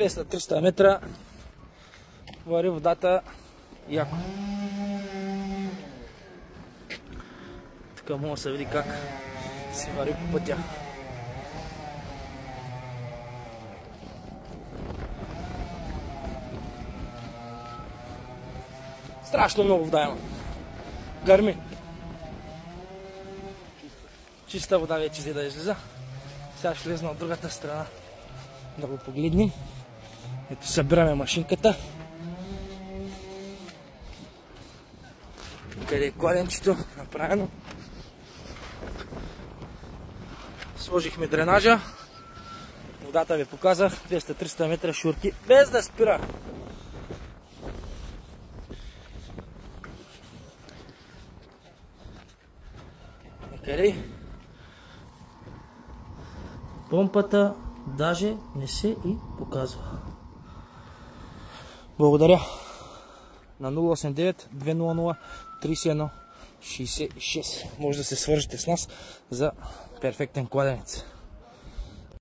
200-300 метра вари водата яко. Така може да се види как се вари по пътя. Страшно много вода има. Гърми. Чиста вода вече взе да излиза. Сега ще влезна от другата страна да го погледнем. Ето събираме машинката. Къде е кладенчето? Направено. Сложихме дренажа. Водата ви показах. 200-300 метра шурки без да спира. Къде? Помпата даже не се и показва. Благодаря на 089 200 31 66. Може да се свържете с нас за перфектен кладенец.